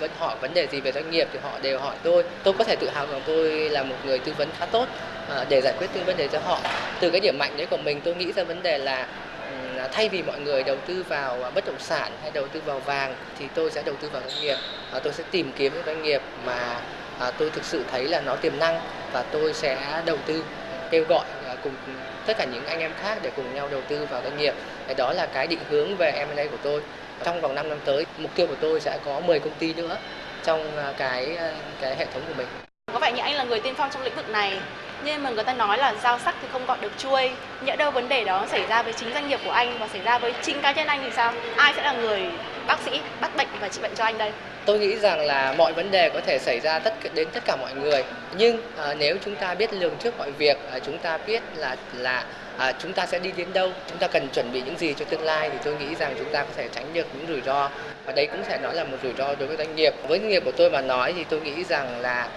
Vẫn hỏi vấn đề gì về doanh nghiệp thì họ đều hỏi tôi. Tôi có thể tự hào rằng tôi là một người tư vấn khá tốt để giải quyết những vấn đề cho họ. Từ cái điểm mạnh đấy của mình, tôi nghĩ ra vấn đề là thay vì mọi người đầu tư vào bất động sản hay đầu tư vào vàng thì tôi sẽ đầu tư vào doanh nghiệp. Tôi sẽ tìm kiếm những doanh nghiệp mà tôi thực sự thấy là nó tiềm năng và tôi sẽ đầu tư, kêu gọi cùng tất cả những anh em khác để cùng nhau đầu tư vào doanh nghiệp. Đó là cái định hướng về M&A của tôi. Trong vòng 5 năm tới, mục tiêu của tôi sẽ có 10 công ty nữa trong cái hệ thống của mình. Có vẻ như anh là người tiên phong trong lĩnh vực này, nhưng mà người ta nói là dao sắc thì không gọt được chuôi. Nhỡ đâu vấn đề đó xảy ra với chính doanh nghiệp của anh và xảy ra với chính cá nhân anh thì sao? Ai sẽ là người bác sĩ bắt bệnh và trị bệnh cho anh đây? Tôi nghĩ rằng là mọi vấn đề có thể xảy ra đến tất cả mọi người, nhưng nếu chúng ta biết lường trước mọi việc, chúng ta biết là chúng ta sẽ đi đến đâu, chúng ta cần chuẩn bị những gì cho tương lai, thì tôi nghĩ rằng chúng ta có thể tránh được những rủi ro, và đấy cũng sẽ nói là một rủi ro đối với doanh nghiệp. Với doanh nghiệp của tôi mà nói thì tôi nghĩ rằng là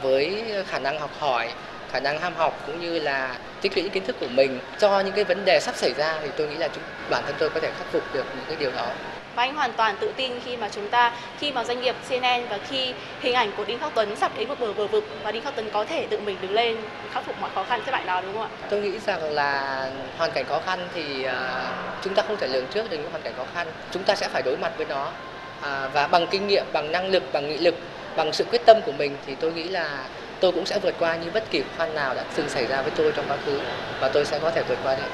với khả năng học hỏi, khả năng ham học cũng như là tích lũy kiến thức của mình cho những cái vấn đề sắp xảy ra, thì tôi nghĩ là bản thân tôi có thể khắc phục được những cái điều đó. Và anh hoàn toàn tự tin khi mà doanh nghiệp CNN và khi hình ảnh của Đinh Khắc Tuấn sắp đến một bờ vực và Đinh Khắc Tuấn có thể tự mình đứng lên khắc phục mọi khó khăn thất bại đó, đúng không ạ? Tôi nghĩ rằng là hoàn cảnh khó khăn thì chúng ta không thể lường trước được những hoàn cảnh khó khăn. Chúng ta sẽ phải đối mặt với nó, và bằng kinh nghiệm, bằng năng lực, bằng nghị lực, bằng sự quyết tâm của mình thì tôi nghĩ là tôi cũng sẽ vượt qua như bất kỳ khó khăn nào đã từng xảy ra với tôi trong quá khứ, và tôi sẽ có thể vượt qua được.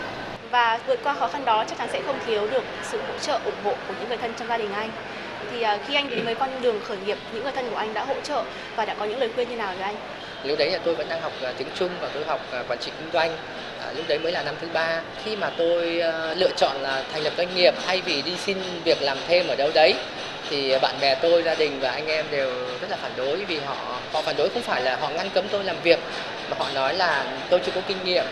Và vượt qua khó khăn đó chắc chắn sẽ không thiếu được sự hỗ trợ, ủng hộ của những người thân trong gia đình anh. Thì khi anh đến với con đường khởi nghiệp, những người thân của anh đã hỗ trợ và đã có những lời khuyên như nào với anh? Lúc đấy là tôi vẫn đang học tiếng Trung và tôi học quản trị kinh doanh. Lúc đấy mới là năm thứ 3. Khi mà tôi lựa chọn là thành lập doanh nghiệp thay vì đi xin việc làm thêm ở đâu đấy, thì bạn bè tôi, gia đình và anh em đều rất là phản đối, vì họ phản đối không phải là họ ngăn cấm tôi làm việc, mà họ nói là tôi chưa có kinh nghiệm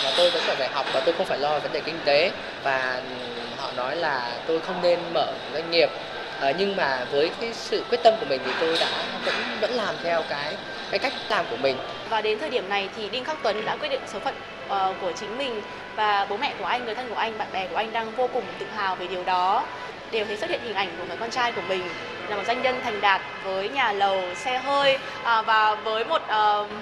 và tôi vẫn còn phải học và tôi không phải lo vấn đề kinh tế, và họ nói là tôi không nên mở doanh nghiệp. Nhưng mà với cái sự quyết tâm của mình thì tôi đã vẫn làm theo cái cách làm của mình. Và đến thời điểm này thì Đinh Khắc Tuấn đã quyết định số phận của chính mình, và bố mẹ của anh, người thân của anh, bạn bè của anh đang vô cùng tự hào về điều đó. Đều thấy xuất hiện hình ảnh của người con trai của mình là một doanh nhân thành đạt với nhà lầu, xe hơi và với một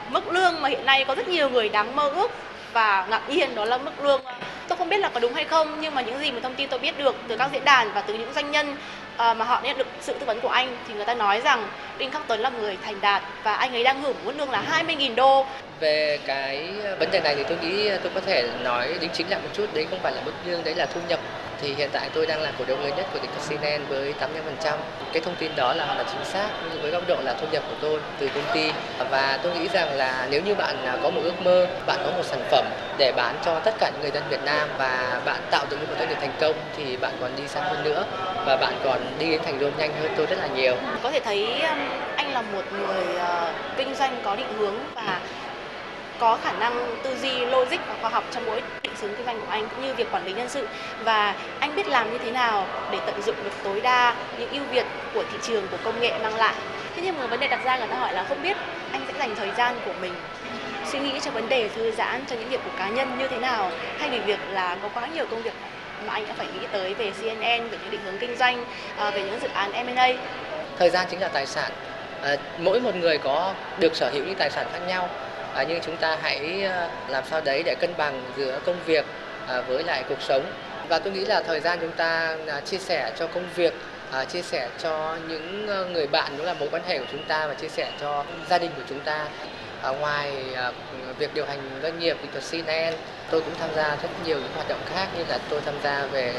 mức lương mà hiện nay có rất nhiều người đáng mơ ước và ngạc nhiên, đó là mức lương, tôi không biết là có đúng hay không, nhưng mà những gì mà thông tin tôi biết được từ các diễn đàn và từ những doanh nhân mà họ nhận được sự tư vấn của anh thì người ta nói rằng Đinh Khắc Tuấn là người thành đạt và anh ấy đang hưởng mức lương là 20.000 đô. Về cái vấn đề này thì tôi nghĩ tôi có thể nói đính chính lại một chút, đấy không phải là mức lương, đấy là thu nhập. Thì hiện tại tôi đang là cổ đông lớn nhất của CNN với 85%. Cái thông tin đó là chính xác, nhưng với góc độ là thu nhập của tôi từ công ty. Và tôi nghĩ rằng là nếu như bạn có một ước mơ, bạn có một sản phẩm để bán cho tất cả những người dân Việt Nam và bạn tạo dựng một doanh nghiệp thành công thì bạn còn đi xa hơn nữa và bạn còn đi đến thành công nhanh hơn tôi rất là nhiều. Có thể thấy anh là một người kinh doanh có định hướng và có khả năng tư duy logic và khoa học trong mỗi định hướng kinh doanh của anh cũng như việc quản lý nhân sự, và anh biết làm như thế nào để tận dụng được tối đa những ưu việt của thị trường, của công nghệ mang lại. Thế nhưng mà vấn đề đặt ra, người ta hỏi là không biết anh sẽ dành thời gian của mình suy nghĩ cho vấn đề thư giãn, cho những việc của cá nhân như thế nào, hay vì việc là có quá nhiều công việc mà anh đã phải nghĩ tới về CNN, về những định hướng kinh doanh, về những dự án M&A. Thời gian chính là tài sản. Mỗi một người có được sở hữu những tài sản khác nhau. Nhưng chúng ta hãy làm sao đấy để cân bằng giữa công việc với lại cuộc sống. Và tôi nghĩ là thời gian chúng ta chia sẻ cho công việc, chia sẻ cho những người bạn, đó là mối quan hệ của chúng ta, và chia sẻ cho gia đình của chúng ta. Ngoài việc điều hành doanh nghiệp thì CNN, tôi cũng tham gia rất nhiều những hoạt động khác, như là tôi tham gia về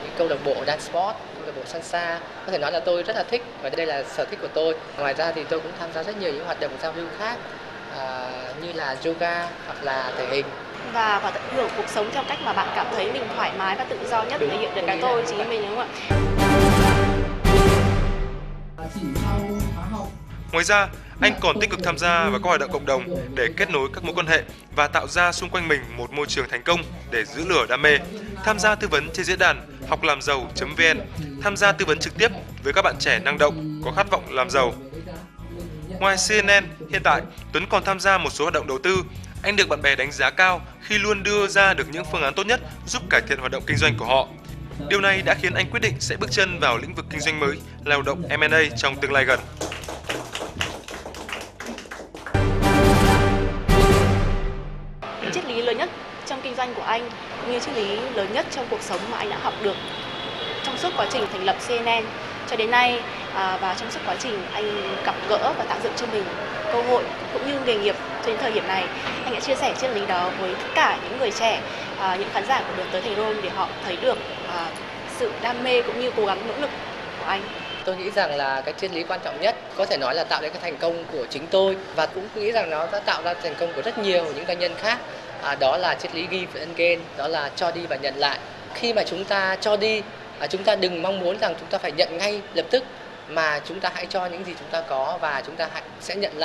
những câu lạc bộ dance sport, câu lạc bộ salsa. Có thể nói là tôi rất là thích và đây là sở thích của tôi. Ngoài ra thì tôi cũng tham gia rất nhiều những hoạt động giao lưu khác, như là yoga hoặc là thể hình. Và tận hưởng cuộc sống theo cách mà bạn cảm thấy mình thoải mái và tự do nhất, thể hiện được cái tôi chính mình, đúng không ạ? Ngoài ra, anh còn tích cực tham gia vào các hoạt động cộng đồng để kết nối các mối quan hệ và tạo ra xung quanh mình một môi trường thành công để giữ lửa đam mê. Tham gia tư vấn trên diễn đàn hoclamgiàu.vn, tham gia tư vấn trực tiếp với các bạn trẻ năng động có khát vọng làm giàu. Ngoài CNN, hiện tại Tuấn còn tham gia một số hoạt động đầu tư. Anh được bạn bè đánh giá cao khi luôn đưa ra được những phương án tốt nhất giúp cải thiện hoạt động kinh doanh của họ. Điều này đã khiến anh quyết định sẽ bước chân vào lĩnh vực kinh doanh mới, lao động M&A trong tương lai gần. Triết lý lớn nhất trong kinh doanh của anh, cũng như triết lý lớn nhất trong cuộc sống mà anh đã học được trong suốt quá trình thành lập CNN cho đến nay, và trong suốt quá trình anh gặp gỡ và tạo dựng cho mình cơ hội cũng như nghề nghiệp cho đến thời điểm này, anh đã chia sẻ triết lý đó với tất cả những người trẻ, những khán giả của Đường tới Thành Rome để họ thấy được sự đam mê cũng như cố gắng nỗ lực của anh. Tôi nghĩ rằng là cái triết lý quan trọng nhất có thể nói là tạo nên cái thành công của chính tôi, và cũng nghĩ rằng nó đã tạo ra thành công của rất nhiều những doanh nhân khác. Đó là triết lý give and gain, đó là cho đi và nhận lại. Khi mà chúng ta cho đi, chúng ta đừng mong muốn rằng chúng ta phải nhận ngay lập tức, mà chúng ta hãy cho những gì chúng ta có và chúng ta sẽ nhận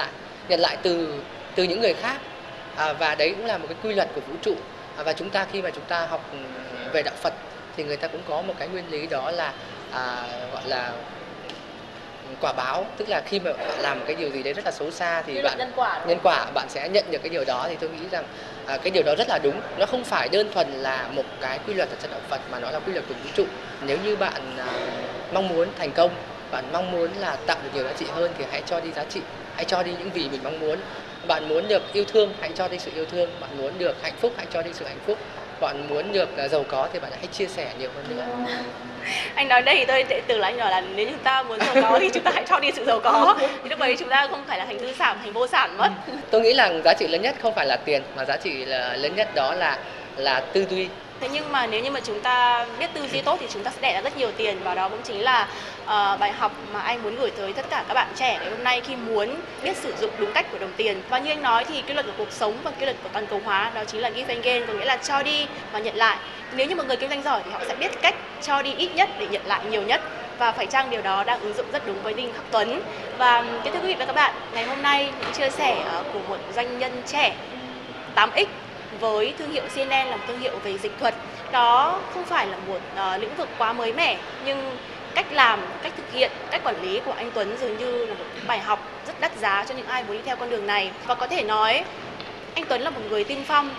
lại từ những người khác. Và đấy cũng là một cái quy luật của vũ trụ. Và khi mà chúng ta học về đạo Phật thì người ta cũng có một cái nguyên lý, đó là gọi là quả báo, tức là khi mà bạn làm một cái điều gì đấy rất là xấu xa thì nhân quả bạn sẽ nhận được cái điều đó. Thì tôi nghĩ rằng cái điều đó rất là đúng. Nó không phải đơn thuần là một cái quy luật ở trong đạo Phật, mà nó là quy luật của vũ trụ. Nếu như bạn mong muốn thành công, bạn mong muốn là tạo được nhiều giá trị hơn thì hãy cho đi giá trị, hãy cho đi những gì mình mong muốn. Bạn muốn được yêu thương, hãy cho đi sự yêu thương. Bạn muốn được hạnh phúc, hãy cho đi sự hạnh phúc. Bạn muốn được giàu có thì bạn hãy chia sẻ nhiều hơn nữa. Anh nói đây thì tôi từ là anh nói là nếu chúng ta muốn giàu có thì chúng ta hãy cho đi sự giàu có. Thì lúc đấy chúng ta không phải là thành tư sản, thành vô sản mất. Tôi nghĩ là giá trị lớn nhất không phải là tiền, mà giá trị lớn nhất đó là tư duy. Thế nhưng mà nếu như mà chúng ta biết tư duy tốt thì chúng ta sẽ đẻ ra rất nhiều tiền, và đó cũng chính là bài học mà anh muốn gửi tới tất cả các bạn trẻ ngày hôm nay khi muốn biết sử dụng đúng cách của đồng tiền. Và như anh nói thì quy luật của cuộc sống và quy luật của toàn cầu hóa đó chính là give and gain, có nghĩa là cho đi và nhận lại. Nếu như một người kinh doanh giỏi thì họ sẽ biết cách cho đi ít nhất để nhận lại nhiều nhất. Và phải chăng điều đó đang ứng dụng rất đúng với Đinh Khắc Tuấn. Và kính thưa quý vị và các bạn, ngày hôm nay những chia sẻ của một doanh nhân trẻ 8X với thương hiệu CNN là một thương hiệu về dịch thuật. Đó không phải là một lĩnh vực quá mới mẻ, nhưng cách làm, cách thực hiện, cách quản lý của anh Tuấn dường như là một bài học rất đắt giá cho những ai muốn đi theo con đường này. Và có thể nói anh Tuấn là một người tiên phong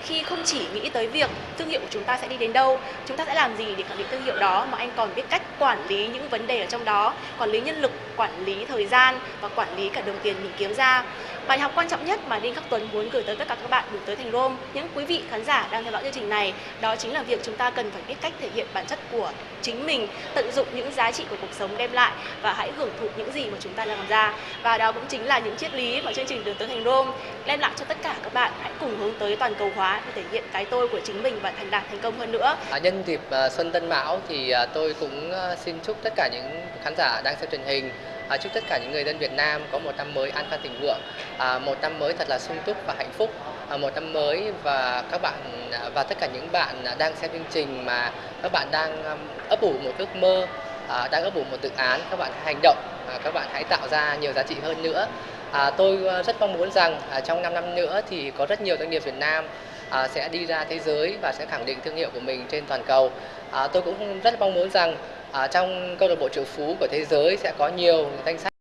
khi không chỉ nghĩ tới việc thương hiệu của chúng ta sẽ đi đến đâu, chúng ta sẽ làm gì để khẳng định thương hiệu đó, mà anh còn biết cách quản lý những vấn đề ở trong đó, quản lý nhân lực, quản lý thời gian và quản lý cả đồng tiền mình kiếm ra. Bài học quan trọng nhất mà Đinh Khắc Tuấn muốn gửi tới tất cả các bạn Đường tới Thành Rome, những quý vị khán giả đang theo dõi chương trình này, đó chính là việc chúng ta cần phải biết cách thể hiện bản chất của chính mình, tận dụng những giá trị của cuộc sống đem lại và hãy hưởng thụ những gì mà chúng ta làm ra. Và đó cũng chính là những triết lý mà chương trình Đường tới Thành Rome đem lại cho tất cả các bạn. Hãy cùng hướng tới toàn cầu hóa để thể hiện cái tôi của chính mình và thành công hơn nữa. Nhân dịp Xuân Tân Mão thì tôi cũng xin chúc tất cả những khán giả đang xem truyền hình, chúc tất cả những người dân Việt Nam có một năm mới an khang thịnh vượng, một năm mới thật là sung túc và hạnh phúc, một năm mới và các bạn và tất cả những bạn đang xem chương trình mà các bạn đang ấp ủ một ước mơ, đang ấp ủ một dự án, các bạn hành động, các bạn hãy tạo ra nhiều giá trị hơn nữa. Tôi rất mong muốn rằng trong 5 năm nữa thì có rất nhiều doanh nghiệp Việt Nam sẽ đi ra thế giới và sẽ khẳng định thương hiệu của mình trên toàn cầu. Tôi cũng rất mong muốn rằng trong câu lạc bộ triệu phú của thế giới sẽ có nhiều danh sách